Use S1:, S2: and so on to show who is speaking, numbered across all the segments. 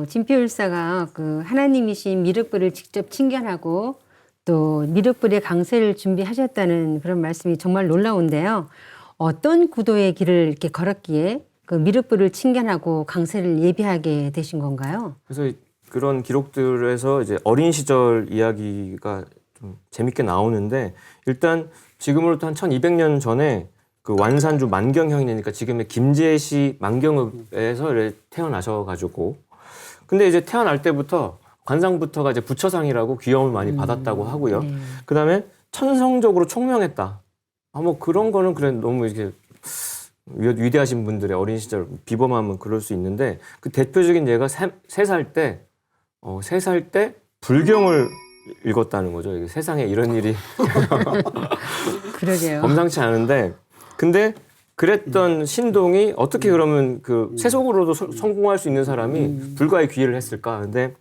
S1: 진표율사가 그 하나님이신 미륵불을 직접 친견하고 또 미륵불의 강세를 준비하셨다는 그런 말씀이 정말 놀라운데요. 어떤 구도의 길을 이렇게 걸었기에 그 미륵불을 친견하고 강세를 예비하게 되신 건가요?
S2: 그래서 그런 기록들에서 이제 어린 시절 이야기가 좀 재밌게 나오는데, 일단 지금으로부터 한 1200년 전에 그 완산주 만경형이니까 지금의 김제시 만경읍에서 태어나셔가지고, 근데 이제 태어날 때부터 관상부터가 이제 부처상이라고 귀여움을 많이 받았다고 하고요. 그 다음에 천성적으로 총명했다. 뭐 그런 거는 그래 너무 이렇게 위대하신 분들의 어린 시절 비범하면 그럴 수 있는데, 그 대표적인 예가 3살 때 불경을 읽었다는 거죠. 이게 세상에 이런 일이
S1: 그러게요.
S2: 범상치 않은데, 근데 그랬던 신동이 어떻게 그러면 그 세속으로도 성공할 수 있는 사람이 불가의 귀의를 했을까? 근데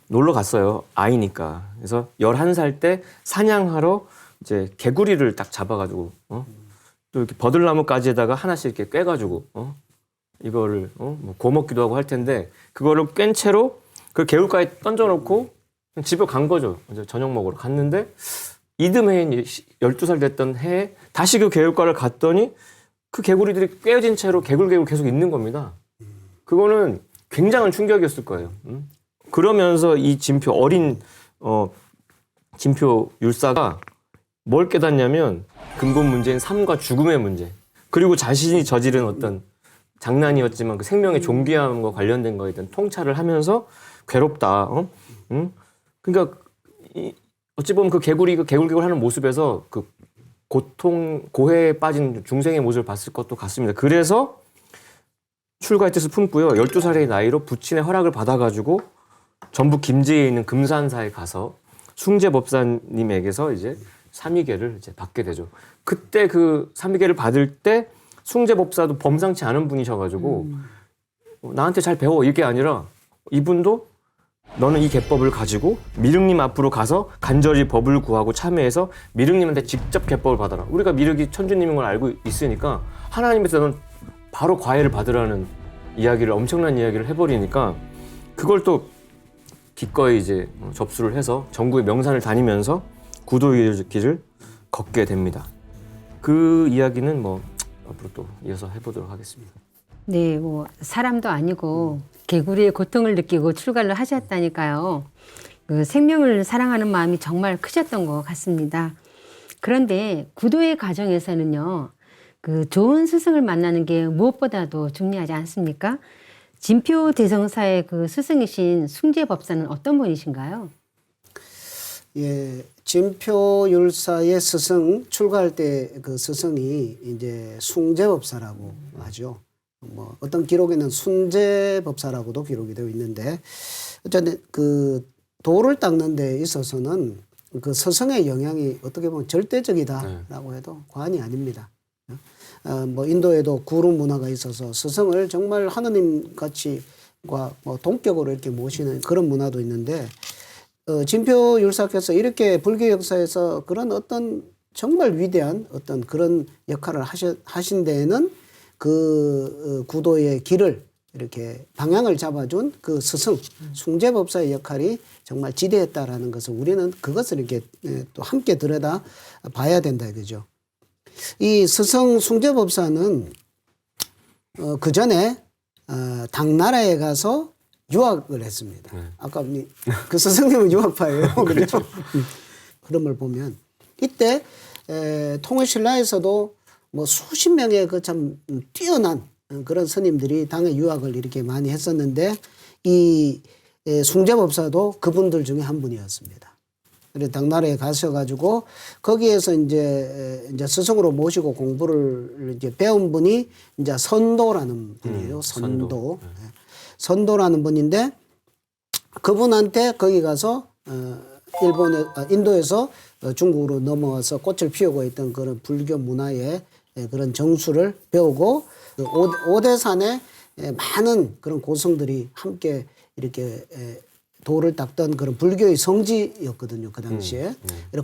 S2: 놀러 갔어요. 아이니까. 그래서 11살 때 사냥하러 이제 개구리를 딱 잡아가지고, 또 이렇게 버들나무까지에다가 하나씩 이렇게 꿰가지고, 이거를, 뭐 구워먹기도 하고 할 텐데, 그거를 꿰n 채로 그 개울가에 던져놓고 집에 간 거죠. 이제 저녁 먹으러 갔는데, 이듬해인 12살 됐던 해에 다시 그 개울가를 갔더니 그 개구리들이 꿰어진 채로 개굴개굴 계속 있는 겁니다. 그거는 굉장한 충격이었을 거예요. 그러면서 이 진표 어린 진표 율사가 뭘 깨닫냐면 근본 문제인 삶과 죽음의 문제, 그리고 자신이 저지른 어떤 장난이었지만 그 생명의 존귀함과 관련된 거에 대한 통찰을 하면서 괴롭다. 그러니까 어찌 보면 그 개구리 개굴개굴 하는 모습에서 그 고통 고해에 빠진 중생의 모습을 봤을 것도 같습니다. 그래서 출가의 뜻을 품고요. 12살의 나이로 부친의 허락을 받아가지고 전북 김제에 있는 금산사에 가서 숭제법사님에게서 이제 삼위계를 이제 받게 되죠. 그때 그 삼위계를 받을 때 숭제법사도 범상치 않은 분이셔가지고 나한테 잘 배워 이게 아니라 이분도 너는 이 계법을 가지고 미륵님 앞으로 가서 간절히 법을 구하고 참회해서 미륵님한테 직접 계법을 받아라. 우리가 미륵이 천주님인 걸 알고 있으니까 하나님한테 는 바로 과외를 받으라는 이야기를, 엄청난 이야기를 해버리니까 그걸 또 기꺼이 이제 접수를 해서 전국의 명산을 다니면서 구도의 길을 걷게 됩니다. 그 이야기는 뭐 앞으로 또 이어서 해보도록 하겠습니다.
S1: 네, 뭐 사람도 아니고 개구리의 고통을 느끼고 출가를 하셨다니까요. 그 생명을 사랑하는 마음이 정말 크셨던 것 같습니다. 그런데 구도의 과정에서는요, 그 좋은 스승을 만나는 게 무엇보다도 중요하지 않습니까? 진표 대성사의 그 스승이신 숭제법사는 어떤 분이신가요?
S3: 예, 진표율사의 스승, 출가할 때 그 스승이 이제 숭제법사라고 하죠. 뭐 어떤 기록에는 순제법사라고도 기록이 되어 있는데, 어쨌든 그 도를 닦는 데 있어서는 그 스승의 영향이 어떻게 보면 절대적이다라고 해도 과언이 아닙니다. 뭐 인도에도 구루 문화가 있어서 스승을 정말 하느님 같이과 뭐 동격으로 이렇게 모시는 그런 문화도 있는데, 진표 율사께서 이렇게 불교 역사에서 그런 어떤 정말 위대한 어떤 그런 역할을 하신 데에는 그 구도의 길을 이렇게 방향을 잡아준 그 스승, 숭제법사의 역할이 정말 지대했다라는 것을 우리는 그것을 이렇게 또 함께 들여다 봐야 된다 이거죠. 이 스승 숭제법사는 그 전에 당나라에 가서 유학을 했습니다. 아까 그 스승님은 유학파예요. 그렇죠? 그런 걸 보면 이때 통일신라에서도 뭐 수십 명의 그 참 뛰어난 그런 스님들이 당의 유학을 이렇게 많이 했었는데, 이 숭제법사도 그분들 중에 한 분이었습니다. 그래서 당나라에 가셔가지고 거기에서 이제 스승으로 모시고 공부를 이제 배운 분이 이제 선도라는 분이에요. 선도. 선도라는 분인데, 그분한테 거기 가서 인도에서 중국으로 넘어와서 꽃을 피우고 있던 그런 불교 문화의 그런 정수를 배우고, 오대산에 많은 그런 고성들이 함께 이렇게 도를 닦던 그런 불교의 성지였거든요, 그 당시에.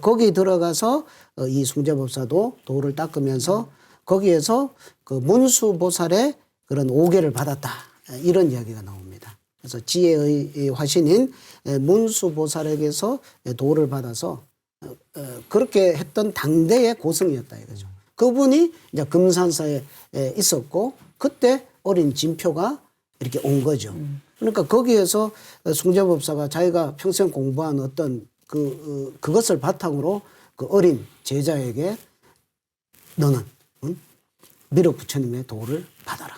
S3: 거기 들어가서 이 숭제법사도 도를 닦으면서 거기에서 그 문수보살의 그런 오계를 받았다, 이런 이야기가 나옵니다. 그래서 지혜의 화신인 문수보살에게서 도를 받아서 그렇게 했던 당대의 고승이었다 이거죠. 그분이 이제 금산사에 있었고 그때 어린 진표가 이렇게 온 거죠. 그러니까 거기에서 숭제법사가 자기가 평생 공부한 어떤 그것을 바탕으로 그 어린 제자에게 너는 미륵 부처님의 도를 받아라.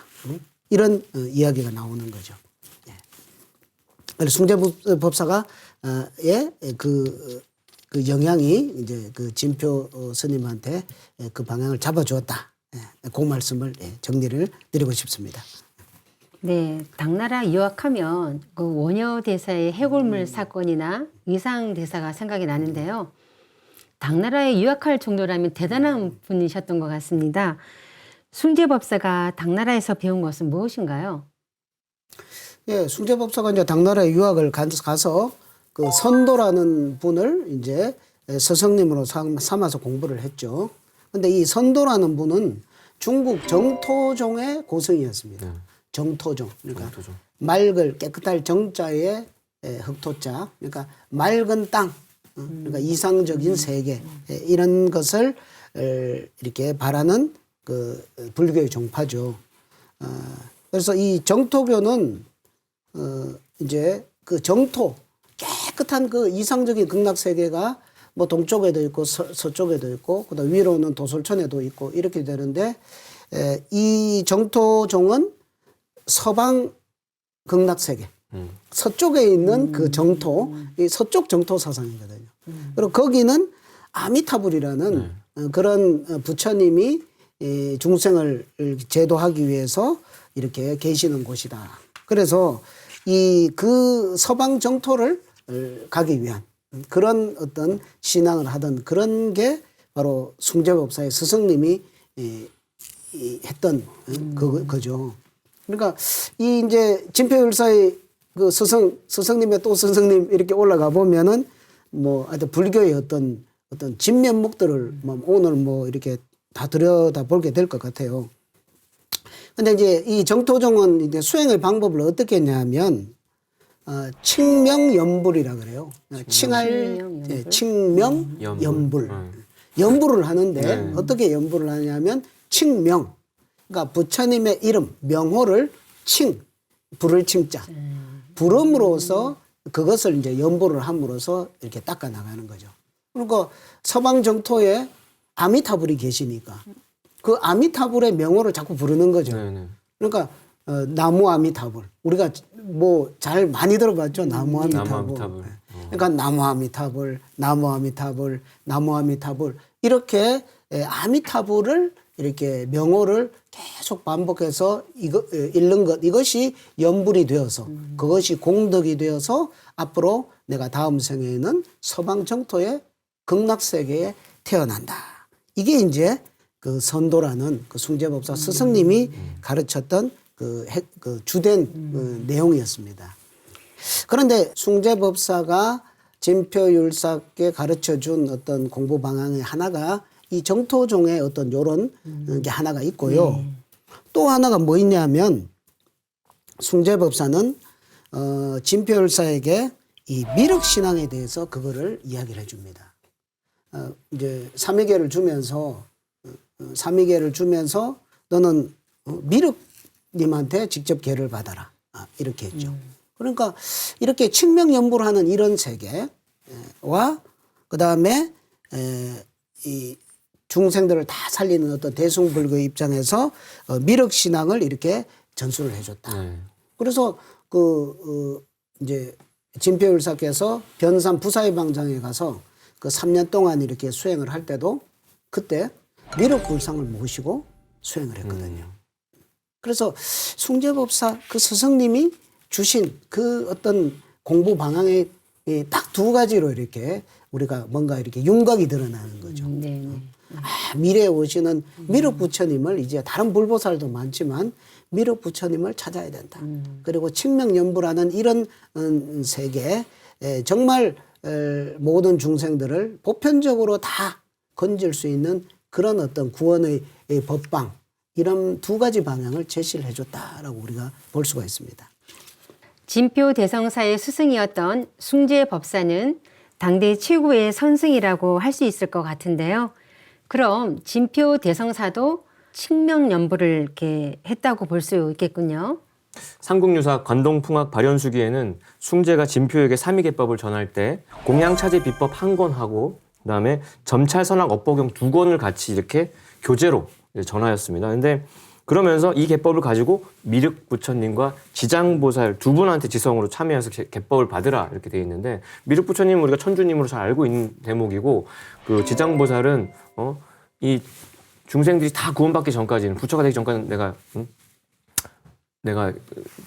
S3: 이런 이야기가 나오는 거죠. 그래서 숭제법사가 그 영향이 이제 그 진표 스님한테 그 방향을 잡아주었다. 그 말씀을 정리를 드리고 싶습니다.
S1: 네, 당나라 유학하면 그 원효 대사의 해골물 사건이나 의상 대사가 생각이 나는데요. 당나라에 유학할 정도라면 대단한 분이셨던 것 같습니다. 숭제법사가 당나라에서 배운 것은 무엇인가요?
S3: 예, 숭제법사가 이제 당나라에 유학을 가서 그 선도라는 분을 이제 스승님으로 삼아서 공부를 했죠. 근데 이 선도라는 분은 중국 정토종의 고승이었습니다. 정토종. 그러니까
S2: 정토종.
S3: 맑을 깨끗할 정자에 흑토자. 그러니까 맑은 땅. 그러니까 이상적인 세계. 이런 것을 이렇게 바라는 그 불교의 종파죠. 그래서 이 정토교는 이제 그 정토 깨끗한 그 이상적인 극락 세계가 뭐 동쪽에도 있고 서쪽에도 있고 그다음 위로는 도솔천에도 있고 이렇게 되는데 이 정토종은 서방 극락 세계 서쪽에 있는 그 정토 이 서쪽 정토 사상이거든요. 그리고 거기는 아미타불이라는 그런 부처님이 중생을 제도하기 위해서 이렇게 계시는 곳이다. 그래서 그 서방 정토를 가기 위한 그런 어떤 신앙을 하던 그런 게 바로 숭제법사의 스승님이 했던 그거죠. 그러니까 이 이제 진표율사의 그 스승님의 또 스승님 이렇게 올라가 보면은 뭐 하여튼 불교의 어떤 진면목들을 오늘 뭐 이렇게 다 들여다 보게 될 것 같아요. 근데 이제 이 정토종은 이제 수행의 방법을 어떻게 했냐면 칭명연불이라 그래요. 칭명연불. 연불을 하는데 어떻게 연불을 하냐면 칭명. 그러니까 부처님의 이름, 명호를 불을 칭자. 부름으로써 그것을 이제 연불을 함으로써 이렇게 닦아 나가는 거죠. 그러니까 서방 정토에 아미타불이 계시니까 그 아미타불의 명호를 자꾸 부르는 거죠. 그러니까 나무 아미타불. 우리가 뭐 잘 많이 들어봤죠. 나무 아미타불. 그러니까 나무 아미타불, 나무 아미타불, 나무 아미타불. 이렇게 아미타불을 이렇게 명호를 계속 반복해서 읽는 것. 이것이 연불이 되어서 그것이 공덕이 되어서 앞으로 내가 다음 생에는 서방 정토의 극락세계에 태어난다. 이게 이제 그 선도라는 그 숭제법사 스승님이 가르쳤던 그 주된 내용이었습니다. 그런데 숭제법사가 진표율사께 가르쳐 준 어떤 공부 방향의 하나가 이 정토종의 어떤 요런 게 하나가 있고요. 또 하나가 뭐 있냐면 숭제법사는 진표율사에게 이 미륵신앙에 대해서 그거를 이야기를 해줍니다. 이제 삼위계를 주면서 너는 미륵님한테 직접 계를 받아라. 이렇게 했죠. 그러니까 이렇게 칭명연불하는 이런 세계와 그다음에 이 중생들을 다 살리는 어떤 대승불교의 입장에서 미륵신앙을 이렇게 전수를 해줬다. 그래서 이제 진표율사께서 변산 부사의방장에 가서 그 3년 동안 이렇게 수행을 할 때도 그때 미륵불상을 모시고 수행을 했거든요. 그래서 숭제법사 그 스승님이 주신 그 어떤 공부 방향에 딱 두 가지로 이렇게 우리가 뭔가 이렇게 윤곽이 드러나는 거죠. 미래에 오시는 미륵 부처님을 이제 다른 불보살도 많지만 미륵 부처님을 찾아야 된다. 그리고 칭명연불하는 이런 세계 정말 모든 중생들을 보편적으로 다 건질 수 있는 그런 어떤 구원의 법방 이런 두 가지 방향을 제시를 해줬다라고 우리가 볼 수가 있습니다.
S1: 진표 대성사의 스승이었던 숭재 법사는 당대 최고의 선승이라고 할 수 있을 것 같은데요. 그럼 진표 대성사도 칙명연부를 이렇게 했다고 볼 수 있겠군요.
S2: 삼국유사 관동풍악 발현수기에는 숭재가 진표에게 삼위계법을 전할 때 공양차제 비법 한 권하고 그다음에 점찰선악 업보경 두 권을 같이 이렇게 교재로 전하였습니다. 근데 그러면서 이 계법을 가지고 미륵부처님과 지장보살 두 분한테 지성으로 참여해서 계법을 받으라 이렇게 되어 있는데, 미륵부처님은 우리가 천주님으로 잘 알고 있는 대목이고, 그 지장보살은 이 중생들이 다 구원받기 전까지는, 부처가 되기 전까지는 내가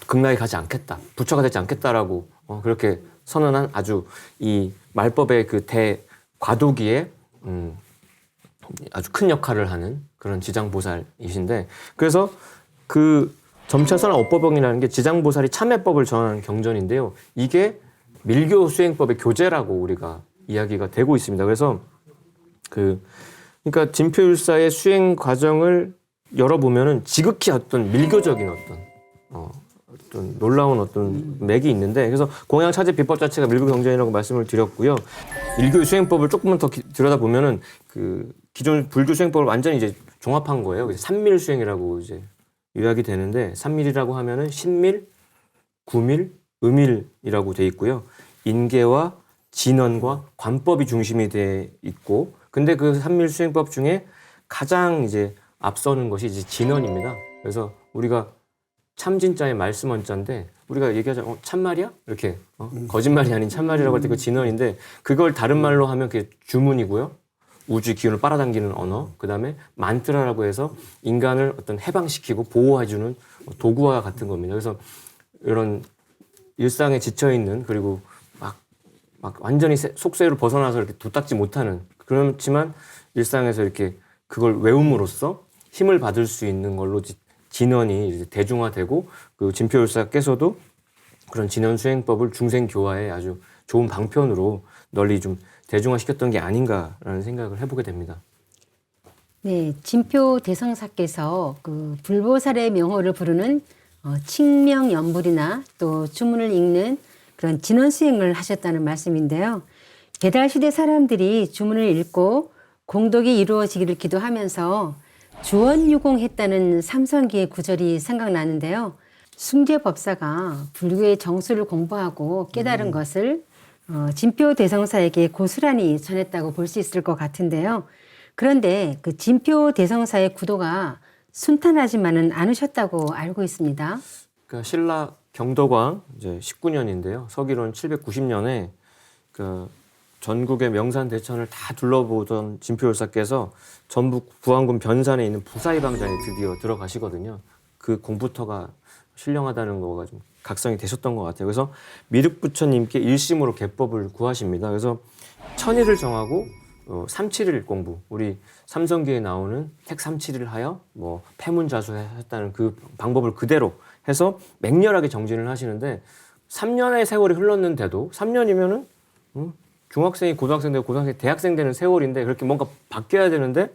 S2: 극락에 가지 않겠다, 부처가 되지 않겠다라고 그렇게 선언한 아주 이 말법의 그 대과도기에 아주 큰 역할을 하는 그런 지장보살이신데, 그래서 그 점차선악 업보경이라는 게 지장보살이 참회법을 전하는 경전인데요. 이게 밀교 수행법의 교재라고 우리가 이야기가 되고 있습니다. 그래서 그러니까 진표율사의 수행 과정을 열어보면은 지극히 어떤 밀교적인 어떤 놀라운 어떤 맥이 있는데, 그래서 공양차제 비법 자체가 밀교 경전이라고 말씀을 드렸고요. 밀교 수행법을 조금만 더 들여다보면은 그 기존 불교 수행법을 완전히 이제 종합한 거예요. 삼밀 수행이라고 이제 요약이 되는데, 삼밀이라고 하면은 신밀, 구밀, 음밀이라고 돼 있고요. 인계와 진언과 관법이 중심이 돼 있고, 근데 그 삼밀 수행법 중에 가장 이제 앞서는 것이 이제 진언입니다. 그래서 우리가 참진자의 말씀 원자인데, 우리가 얘기하자 참말이야? 이렇게 거짓말이 아닌 참말이라고 할 때 그 진언인데, 그걸 다른 말로 하면 그게 주문이고요. 우주의 기운을 빨아당기는 언어, 그 다음에 만트라라고 해서 인간을 어떤 해방시키고 보호해주는 도구와 같은 겁니다. 그래서 이런 일상에 지쳐있는, 그리고 막 완전히 속세로 벗어나서 이렇게 도닦지 못하는, 그렇지만 일상에서 이렇게 그걸 외움으로써 힘을 받을 수 있는 걸로 진언이 이제 대중화되고, 그 진표율사께서도 그런 진언 수행법을 중생교화에 아주 좋은 방편으로 널리 좀 대중화시켰던 게 아닌가라는 생각을 해보게 됩니다.
S1: 네, 진표 대성사께서 그 불보살의 명호를 부르는 칙명연불이나 또 주문을 읽는 그런 진언 수행을 하셨다는 말씀인데요. 배달시대 사람들이 주문을 읽고 공덕이 이루어지기를 기도하면서 주원유공했다는 삼성기의 구절이 생각나는데요. 숭재법사가 불교의 정수를 공부하고 깨달은 것을 진표 대성사에게 고스란히 전했다고 볼 수 있을 것 같은데요. 그런데 그 진표 대성사의 구도가 순탄하지만은 않으셨다고 알고 있습니다.
S2: 그러니까 신라 경덕왕 이제 19년인데요. 서기론 790년에 그 전국의 명산 대천을 다 둘러보던 진표율사께서 전북 부안군 변산에 있는 부사이방장에 드디어 들어가시거든요. 그 공부터가 신령하다는 거가 좀 각성이 되셨던 것 같아요. 그래서 미륵부처님께 일심으로 계법을 구하십니다. 그래서 천일을 정하고 371 공부, 우리 삼성기에 나오는 택371을 하여 뭐 패문자수했다는 그 방법을 그대로 해서 맹렬하게 정진을 하시는데, 3년의 세월이 흘렀는데도, 3년이면은 중학생이 고등학생 되고 고등학생이 대학생 되는 세월인데, 그렇게 뭔가 바뀌어야 되는데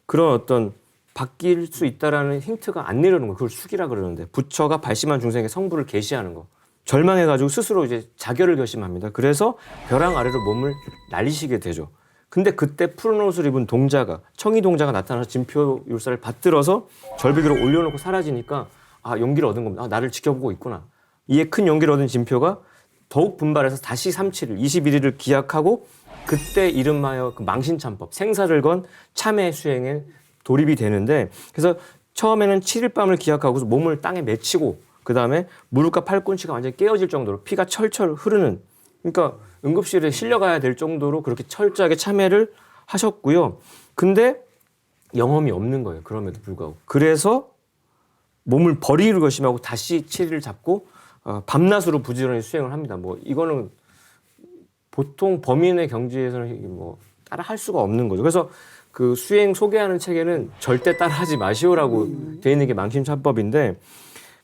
S2: 그런 어떤 바뀔 수 있다라는 힌트가 안 내려오는 거, 그걸 숙이라 그러는데, 부처가 발심한 중생에게 성부를 계시하는 거, 절망해가지고 스스로 이제 자결을 결심합니다. 그래서 벼랑 아래로 몸을 날리시게 되죠. 근데 그때 푸른 옷을 입은 동자가, 청이 동자가 나타나서 진표율사를 받들어서 절벽 위로 올려놓고 사라지니까 용기를 얻은 겁니다. 나를 지켜보고 있구나. 이에 큰 용기를 얻은 진표가 더욱 분발해서 다시 37일, 21일을 기약하고, 그때 이름하여 그 망신참법, 생사를 건 참회 수행에 돌입이 되는데, 그래서 처음에는 7일 밤을 기약하고서 몸을 땅에 맺히고, 그 다음에 무릎과 팔꿈치가 완전히 깨어질 정도로 피가 철철 흐르는, 그러니까 응급실에 실려가야 될 정도로 그렇게 철저하게 참회를 하셨고요. 근데 영험이 없는 거예요. 그럼에도 불구하고. 그래서 몸을 버리기로 결심하고 다시 7일을 잡고 밤낮으로 부지런히 수행을 합니다. 뭐 이거는 보통 범인의 경지에서는 뭐 따라 할 수가 없는 거죠. 그래서 그 수행 소개하는 책에는 절대 따라하지 마시오라고 되어 있는 게 망심참법인데,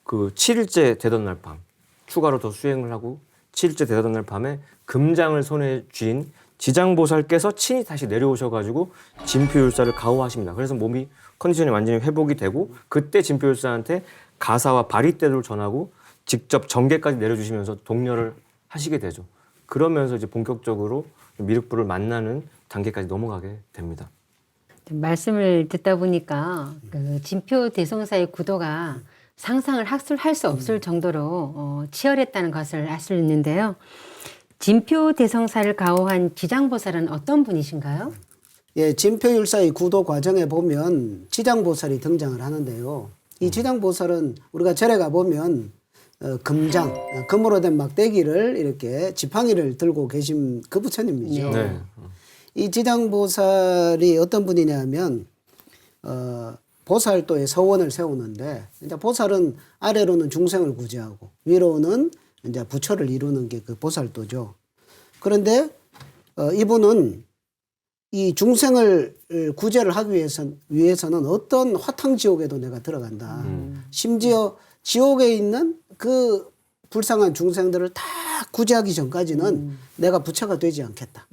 S2: 그 7일째 되던 날 밤 추가로 더 수행을 하고 7일째 되던 날 밤에 금장을 손에 쥔 지장보살께서 친히 다시 내려오셔가지고 진표율사를 가호하십니다. 그래서 몸이 컨디션이 완전히 회복이 되고, 그때 진표율사한테 가사와 바리떼를 전하고 직접 전계까지 내려주시면서 독려를 하시게 되죠. 그러면서 이제 본격적으로 미륵부를 만나는 단계까지 넘어가게 됩니다.
S1: 말씀을 듣다 보니까 그 진표 대성사의 구도가 상상을 할 수 없을 정도로 치열했다는 것을 알 수 있는데요. 진표 대성사를 가호한 지장보살은 어떤 분이신가요?
S3: 예, 진표율사의 구도 과정에 보면 지장보살이 등장을 하는데요. 이 지장보살은 우리가 절에 가보면 금장, 금으로 된 막대기를 이렇게 지팡이를 들고 계신 그 부처님이죠.
S2: 네.
S3: 이 지장보살이 어떤 분이냐면 보살도의 서원을 세우는데 이제 보살은 아래로는 중생을 구제하고 위로는 이제 부처를 이루는 게 그 보살도죠. 그런데 이분은 이 중생을 구제를 하기 위해서는 어떤 화탕지옥에도 내가 들어간다. 심지어 지옥에 있는 그 불쌍한 중생들을 다 구제하기 전까지는 내가 부처가 되지 않겠다.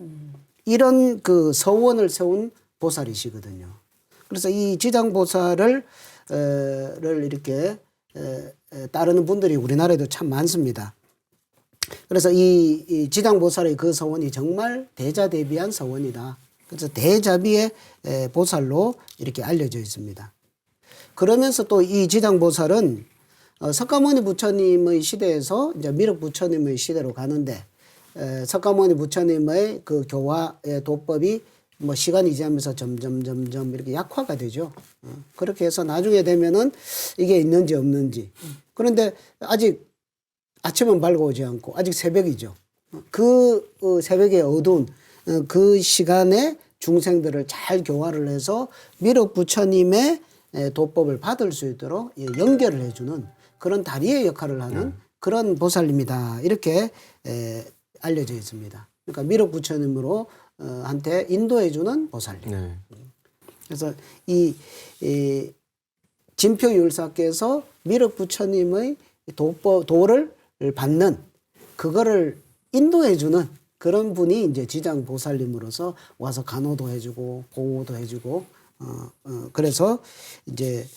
S3: 이런 그 서원을 세운 보살이시거든요. 그래서 이 지장보살을 이렇게 따르는 분들이 우리나라에도 참 많습니다. 그래서 이 지장보살의 그 서원이 정말 대자대비한 서원이다. 그래서 대자비의 보살로 이렇게 알려져 있습니다. 그러면서 또 이 지장보살은 석가모니 부처님의 시대에서 이제 미륵 부처님의 시대로 가는데 석가모니 부처님의 그 교화의 도법이 뭐 시간이 지나면서 점점 이렇게 약화가 되죠. 그렇게 해서 나중에 되면은 이게 있는지 없는지. 그런데 아직 아침은 밝아오지 않고 아직 새벽이죠. 그 새벽의 어두운 그 시간에 중생들을 잘 교화를 해서 미륵 부처님의 도법을 받을 수 있도록 연결을 해주는 그런 다리의 역할을 하는 그런 보살입니다. 이렇게 알려져 있습니다. 그러니까 미륵 부처님으로 한테 인도해주는 보살님.
S2: 네.
S3: 그래서 이 진표율사께서 미륵 부처님의 도를 받는 그거를 인도해주는 그런 분이 이제 지장보살님으로서 와서 간호도 해주고 보호도 해주고 그래서 이제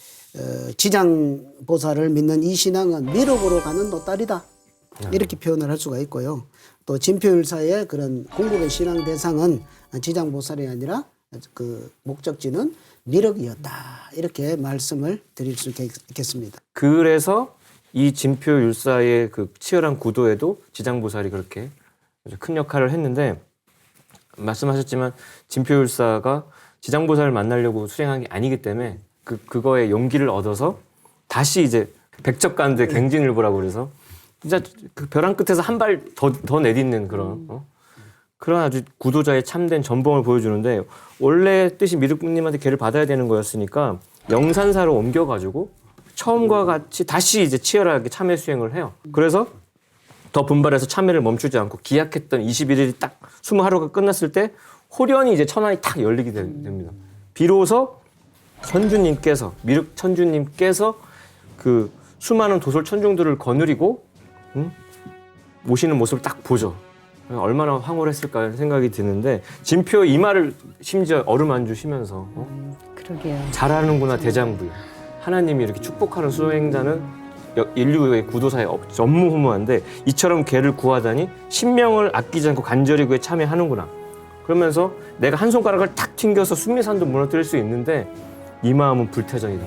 S3: 지장보살을 믿는 이 신앙은 미륵으로 가는 도딸이다 이렇게 표현을 할 수가 있고요. 또 진표율사의 그런 궁극의 신앙 대상은 지장보살이 아니라 그 목적지는 미륵이었다 이렇게 말씀을 드릴 수 있겠습니다.
S2: 그래서 이 진표율사의 그 치열한 구도에도 지장보살이 그렇게 아주 큰 역할을 했는데 말씀하셨지만 진표율사가 지장보살을 만나려고 수행한 게 아니기 때문에 그거에 용기를 얻어서 다시 이제 백척간대 갱진일보라고 그래서 진짜 그 벼랑 끝에서 한 발 더 내딛는 그런 그런 아주 구도자의 참된 전봉을 보여주는데 원래 뜻이 미륵님한테 계를 받아야 되는 거였으니까 영산사로 옮겨가지고 처음과 같이 다시 이제 치열하게 참회 수행을 해요. 그래서 더 분발해서 참회를 멈추지 않고 기약했던 21일이 딱 20하루가 끝났을 때 호련히 이제 천안이 탁 열리게 됩니다. 비로소 천주님께서 미륵 천주님께서 그 수많은 도솔 천중들을 거느리고 모시는 모습을 딱 보죠. 얼마나 황홀했을까 생각이 드는데 진표 이마를 심지어 어루만주 쉬면서
S1: 그러게요.
S2: 잘하는구나 대장부. 하나님이 이렇게 축복하는 수행자는 인류의 구도사에 전무후무한데 이처럼 걔를 구하다니 신명을 아끼지 않고 간절히 그에 참여하는구나. 그러면서 내가 한 손가락을 탁 튕겨서 순미산도 무너뜨릴 수 있는데 이 마음은 불태전이다.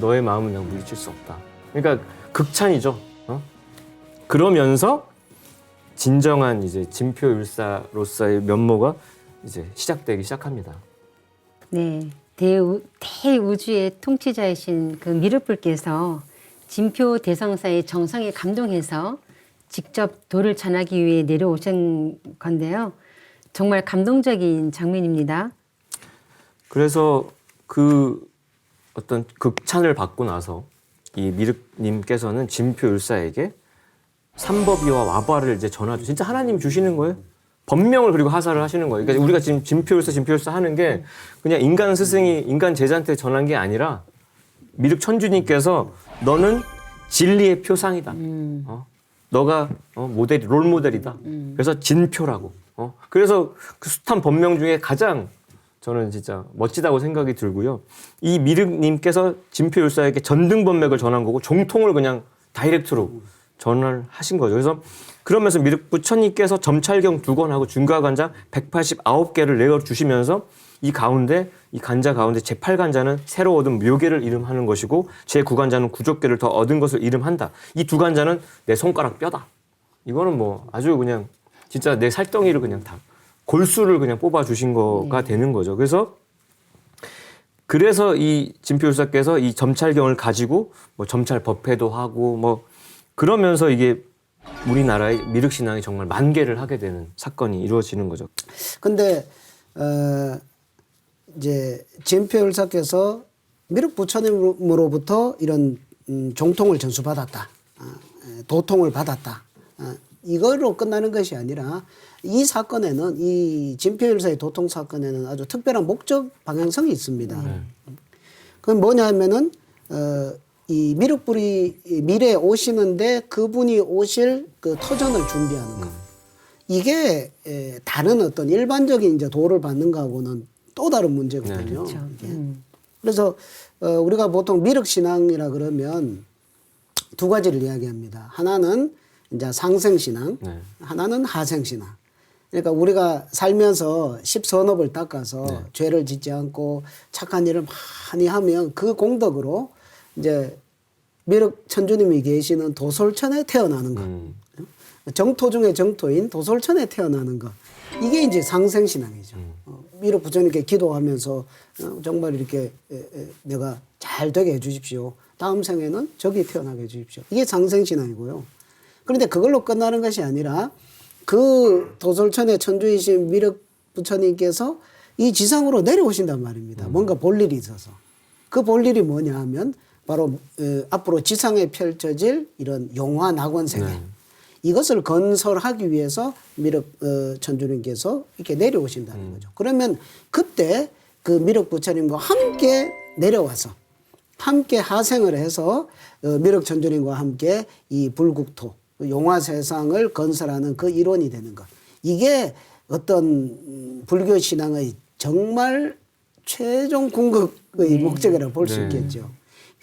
S2: 너의 마음은 내가 물리칠 수 없다. 그러니까 극찬이죠. 그러면서 진정한 이제 진표율사로서의 면모가 이제 시작되기 시작합니다.
S1: 네, 대우주의 통치자이신 그 미륵불께서 진표 대성사의 정성에 감동해서 직접 도를 전하기 위해 내려오신 건데요. 정말 감동적인 장면입니다.
S2: 그래서 그 어떤 극찬을 받고 나서 이 미륵님께서는 진표율사에게 삼법이와 와바를 이제 전하죠. 진짜 하나님이 주시는 거예요. 법명을 그리고 하사를 하시는 거예요. 그러니까 우리가 지금 진표율사 하는 게 그냥 인간 스승이 인간 제자한테 전한 게 아니라 미륵 천주님께서 너는 진리의 표상이다. 너가 롤 모델이다. 그래서 진표라고. 그래서 그 숱한 법명 중에 가장 저는 진짜 멋지다고 생각이 들고요. 이 미륵님께서 진표율사에게 전등법맥을 전한 거고 종통을 그냥 다이렉트로 전화를 하신 거죠. 그래서 그러면서 미륵부처님께서 점찰경 2권하고 중가간자 189개를 내어주시면서 이 가운데 이 간자 가운데 제8간자는 새로 얻은 묘계를 이름하는 것이고 제9간자는 구족계를 더 얻은 것을 이름한다. 이 두 간자는 내 손가락 뼈다. 이거는 뭐 아주 그냥 진짜 내 살덩이를 그냥 다 골수를 그냥 뽑아 주신 거가 되는 거죠. 그래서 이 진표율사께서 이 점찰경을 가지고 뭐 점찰 법회도 하고 뭐 그러면서 이게 우리나라의 미륵신앙이 정말 만개를 하게 되는 사건이 이루어지는 거죠.
S3: 근데 이제 진표율사께서 미륵 부처님으로부터 이런 종통을 전수받았다, 도통을 받았다. 이걸로 끝나는 것이 아니라 이 사건에는 이 진표율사의 도통 사건에는 아주 특별한 목적 방향성이 있습니다. 그건 뭐냐면은 이 미륵불이 미래에 오시는데 그분이 오실 그 터전을 준비하는 것. 이게 다른 어떤 일반적인 이제 도를 받는 거하고는 또 다른 문제거든요.
S1: 그렇죠.
S3: 그래서 우리가 보통 미륵신앙이라 그러면 두 가지를 이야기합니다. 하나는 이제 상생신앙, 하나는 하생신앙. 그러니까 우리가 살면서 십선업을 닦아서 죄를 짓지 않고 착한 일을 많이 하면 그 공덕으로 이제 미륵 천주님이 계시는 도솔천에 태어나는 것. 정토 중에 정토인 도솔천에 태어나는 것. 이게 이제 상생신앙이죠. 미륵 부처님께 기도하면서 정말 이렇게 내가 잘 되게 해 주십시오. 다음 생에는 저기 태어나게 해 주십시오. 이게 상생신앙이고요. 그런데 그걸로 끝나는 것이 아니라 그 도솔천의 천주이신 미륵 부처님께서 이 지상으로 내려오신단 말입니다. 뭔가 볼일이 있어서. 그 볼일이 뭐냐 하면 바로 앞으로 지상에 펼쳐질 이런 용화 낙원세계. 이것을 건설하기 위해서 미륵 천주님께서 이렇게 내려오신다는 거죠. 그러면 그때 그 미륵 부처님과 함께 내려와서 함께 하생을 해서 미륵 천주님과 함께 이 불국토 용화 세상을 건설하는 그 일원이 되는 것. 이게 어떤 불교 신앙의 정말 최종 궁극의 목적이라고 볼 수 있겠죠.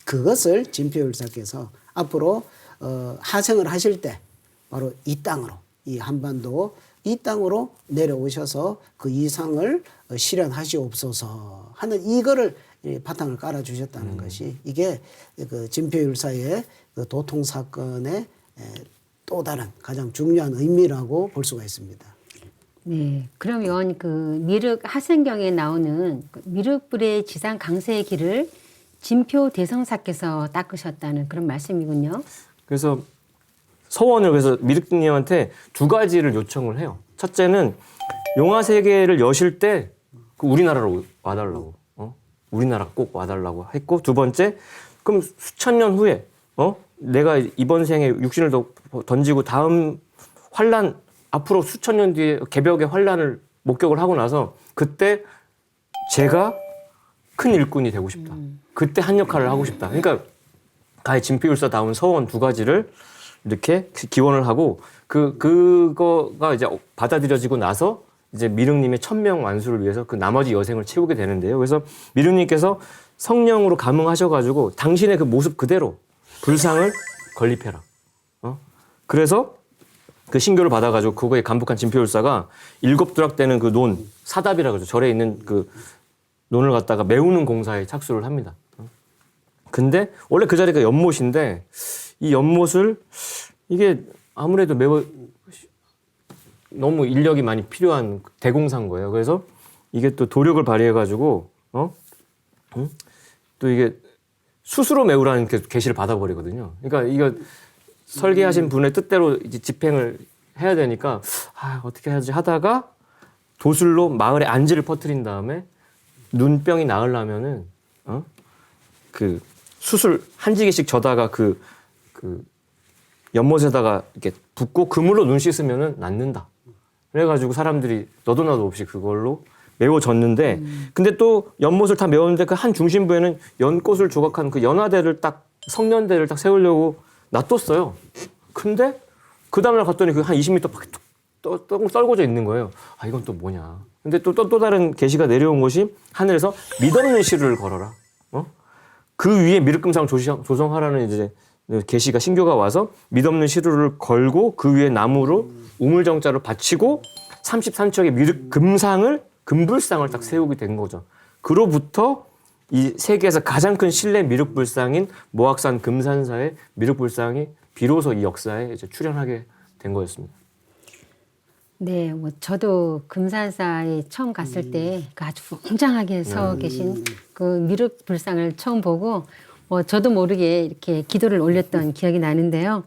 S3: 그것을 진표율사께서 앞으로 하생을 하실 때 바로 이 땅으로, 이 한반도 이 땅으로 내려오셔서 그 이상을 실현하시옵소서 하는 이거를 바탕을 깔아주셨다는 것이 이게 그 진표율사의 그 도통 사건의 또 다른 가장 중요한 의미라고 볼 수가 있습니다.
S1: 네, 그러면 그 미륵 하생경에 나오는 그 미륵불의 지상 강세의 길을 진표 대성사께서 닦으셨다는 그런 말씀이군요.
S2: 그래서 서원을 그래서 미륵님한테 두 가지를 요청을 해요. 첫째는 용화 세계를 여실 때 그 우리나라로 와달라고, 우리나라 꼭 와달라고 했고, 두 번째, 그럼 수천 년 후에, 내가 이번 생에 육신을 던지고 다음 환란, 앞으로 수천 년 뒤에 개벽의 환란을 목격을 하고 나서 그때 제가 큰 일꾼이 되고 싶다. 그때 한 역할을 하고 싶다. 그러니까 가히 진표율사다운 서원 두 가지를 이렇게 기원을 하고 그거가 이제 받아들여지고 나서 이제 미륵님의 천명 완수를 위해서 그 나머지 여생을 채우게 되는데요. 그래서 미륵님께서 성령으로 감응하셔가지고 당신의 그 모습 그대로 불상을 건립해라. 그래서 그 신교를 받아가지고 그거에 감복한 진표율사가 일곱두락되는 그 논, 사답이라 그러죠. 절에 있는 그 논을 갖다가 메우는 공사에 착수를 합니다. 근데 원래 그 자리가 연못인데 이 연못을 이게 아무래도 매우 너무 인력이 많이 필요한 대공사인 거예요. 그래서 이게 또 도력을 발휘해가지고 또 이게 수수로 메우라는 계시를 받아버리거든요. 그러니까 이거 설계하신 분의 뜻대로 이제 집행을 해야 되니까 어떻게 해야지 하다가 도술로 마을에 안지를 퍼뜨린 다음에 눈병이 나으려면은 그 수술 한 지기씩 져다가 그 연못에다가 이렇게 붓고 그물로 눈 씻으면은 낫는다. 그래가지고 사람들이 너도 나도 없이 그걸로 메워졌는데, 근데 또 연못을 다 메웠는데 그 한 중심부에는 연꽃을 조각한 그 연화대를 딱 성년대를 딱 세우려고 놔뒀어요. 근데 그 다음날 갔더니 그 한 20m 밖에 뚝 떨궈져 있는 거예요. 이건 또 뭐냐. 근데 또 다른 계시가 내려온 것이 하늘에서 믿없는 시를 걸어라. 그 위에 미륵금상을 조성하라는 이제 계시가 신교가 와서 믿없는 시루를 걸고 그 위에 나무로 우물정자로 받치고 33척의 미륵 금상을 금불상을 딱 세우게 된 거죠. 그로부터 이 세계에서 가장 큰 신뢰 미륵불상인 모악산 금산사의 미륵불상이 비로소 이 역사에 이제 출현하게 된 거였습니다.
S1: 네, 뭐 저도 금산사에 처음 갔을 때 그 아주 웅장하게 서 계신 그 미륵 불상을 처음 보고 저도 모르게 이렇게 기도를 올렸던 기억이 나는데요.